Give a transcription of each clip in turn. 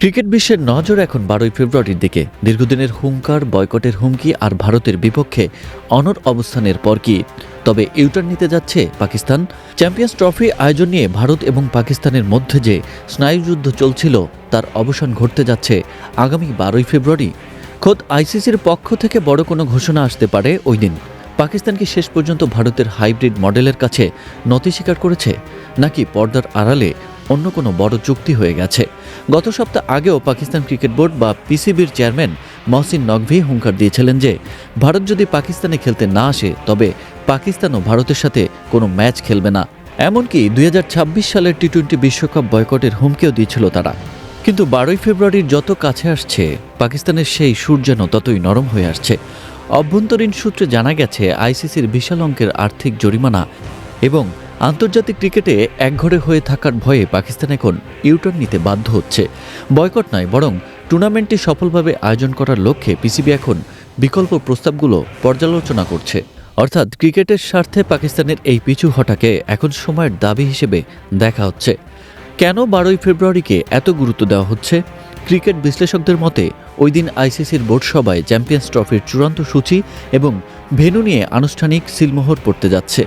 Cricket বিশ্বের নজর এখন 12ই ফেব্রুয়ারির দিকে। দীর্ঘদিনের হুঙ্কার, বয়কটের হুমকি আর ভারতের বিপক্ষে অনড় অবস্থানের পর কি তবে ইউটার্ন নিতে যাচ্ছে পাকিস্তান? চ্যাম্পিয়ন্স ট্রফি আয়োজন নিয়ে ভারত এবং পাকিস্তানের মধ্যে যে স্নায়ুযুদ্ধ চলছিল তার অবসান ঘটতে যাচ্ছে আগামী 12ই ফেব্রুয়ারি। খোদ আইসিসির পক্ষ থেকে বড় কোনো ঘোষণা আসতে পারে ওই দিন। পাকিস্তান কি শেষ পর্যন্ত ভারতের হাইব্রিড মডেলের কাছে নতি স্বীকার করেছে, নাকি পর্দার আড়ালে অন্য কোনো বড় চুক্তি হয়ে গেছে? গত সপ্তাহ আগেও পাকিস্তান ক্রিকেট বোর্ড বা পিসিবির চেয়ারম্যান মহসিন নকভি হুঙ্কার দিয়েছিলেন যে ভারত যদি পাকিস্তানে খেলতে না আসে তবে পাকিস্তানও ভারতের সাথে কোনো ম্যাচ খেলবে না। এমনকি 2026 সালের টি-20 বিশ্বকাপ বয়কটের হুমকিও দিয়েছিল তারা। কিন্তু 12ই ফেব্রুয়ারির যত কাছে আসছে পাকিস্তানের সেই সুর যেন ততই নরম হয়ে আসছে। অভ্যন্তরীণ সূত্রে জানা গেছে আইসিসির বিশাল অঙ্কের আর্থিক জরিমানা এবং আন্তর্জাতিক ক্রিকেটে একঘরে হয়ে থাকার ভয়ে পাকিস্তান এখন ইউটার্ন নিতে বাধ্য হচ্ছে। বয়কট নয়, বরং টুর্নামেন্টটি সফলভাবে আয়োজন করার লক্ষ্যে পিসিবি এখন বিকল্প প্রস্তাবগুলো পর্যালোচনা করছে। অর্থাৎ ক্রিকেটের স্বার্থে পাকিস্তানের এই পিছু হটাকে এখন সময়ের দাবি হিসেবে দেখা হচ্ছে। কেন 12ই ফেব্রুয়ারিকে এত গুরুত্ব দেওয়া হচ্ছে? ক্রিকেট বিশ্লেষকদের মতে ওই দিন আইসিসির বোর্ড সভায় চ্যাম্পিয়ন্স ট্রফির চূড়ান্ত সূচি এবং ভেন্যু নিয়ে আনুষ্ঠানিক সিলমোহর পড়তে যাচ্ছে।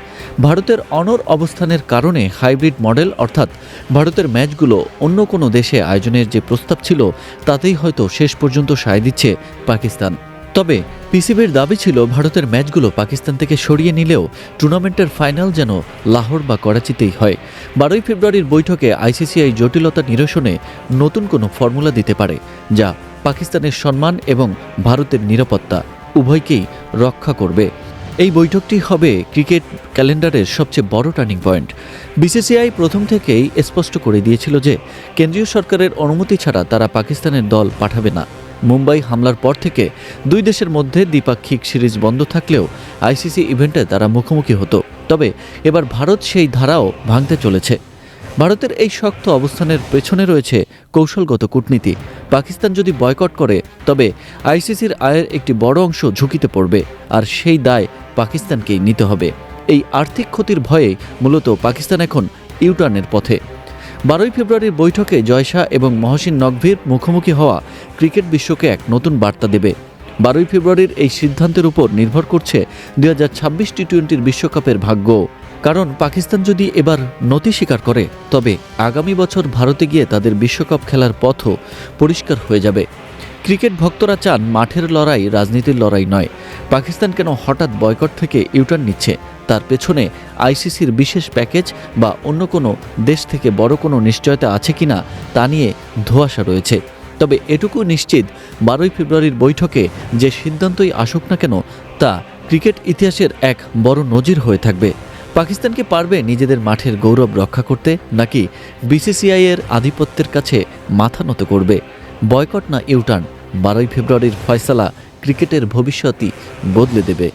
ভারতের অনড় অবস্থানের কারণে হাইব্রিড মডেল, অর্থাৎ ভারতের ম্যাচগুলো অন্য কোনো দেশে আয়োজনের যে প্রস্তাব ছিল তাতেই হয়তো শেষ পর্যন্ত সায় দিচ্ছে পাকিস্তান। তবে পিসিবির দাবি ছিল ভারতের ম্যাচগুলো পাকিস্তান থেকে সরিয়ে নিলেও টুর্নামেন্টের ফাইনাল যেন লাহোর বা করাচিতেই হয়। 12ই ফেব্রুয়ারির বৈঠকে আইসিসিআই জটিলতা নিরসনে নতুন কোনো ফর্মুলা দিতে পারে, যা পাকিস্তানের সম্মান এবং ভারতের নিরাপত্তা উভয়কেই রক্ষা করবে। এই বৈঠকটি হবে ক্রিকেট ক্যালেন্ডারের সবচেয়ে বড় টার্নিং পয়েন্ট। বিসিসিআই প্রথম থেকেই স্পষ্ট করে দিয়েছিল যে কেন্দ্রীয় সরকারের অনুমতি ছাড়া তারা পাকিস্তানের দল পাঠাবে না। মুম্বাই হামলার পর থেকে দুই দেশের মধ্যে দ্বিপাক্ষিক সিরিজ বন্ধ থাকলেও আইসিসি ইভেন্টে তারা মুখোমুখি হতো। তবে এবার ভারত সেই ধারাও ভাঙতে চলেছে। ভারতের এই শক্ত অবস্থানের পেছনে রয়েছে কৌশলগত কূটনীতি। পাকিস্তান যদি বয়কট করে তবে আইসিসির আয়ের একটি বড় অংশ ঝুঁকিতে পড়বে, আর সেই দায় পাকিস্তানকেই নিতে হবে। এই আর্থিক ক্ষতির ভয়ে মূলত পাকিস্তান এখন ইউটার্নের পথে। 12ই ফেব্রুয়ারির বৈঠকে জয় শাহ এবং মহসিন নকভির মুখোমুখি হওয়া ক্রিকেট বিশ্বকে এক নতুন বার্তা দেবে। 12ই ফেব্রুয়ারির এই সিদ্ধান্তের উপর নির্ভর করছে 2026 টি-20 বিশ্বকাপের ভাগ্য। কারণ পাকিস্তান যদি এবার নতি স্বীকার করে তবে আগামী বছর ভারতে গিয়ে তাদের বিশ্বকাপ খেলার পথও পরিষ্কার হয়ে যাবে। ক্রিকেট ভক্তরা চান মাঠের লড়াই, রাজনীতির লড়াই নয়। পাকিস্তান কেন হঠাৎ বয়কট থেকে ইউটার্ন নিচ্ছে তার পেছনে আইসিসির বিশেষ প্যাকেজ বা অন্য কোনো দেশ থেকে বড় কোনো নিশ্চয়তা আছে কিনা তা নিয়ে ধোঁয়াশা রয়েছে। তবে এটুকু নিশ্চিত, 12ই ফেব্রুয়ারির বৈঠকে যে সিদ্ধান্তই আসুক না কেন তা ক্রিকেট ইতিহাসের এক বড় নজির হয়ে থাকবে। পাকিস্তান কি পারবে নিজেদের মাঠের গৌরব রক্ষা করতে, নাকি বিসিসিআই এর আধিপত্যের কাছে মাথা নত করবে? বয়কট না ইউটার্ন, 12ই ফেব্রুয়ারির ফয়সালা ক্রিকেটের ভবিষ্যৎই বদলে দেবে।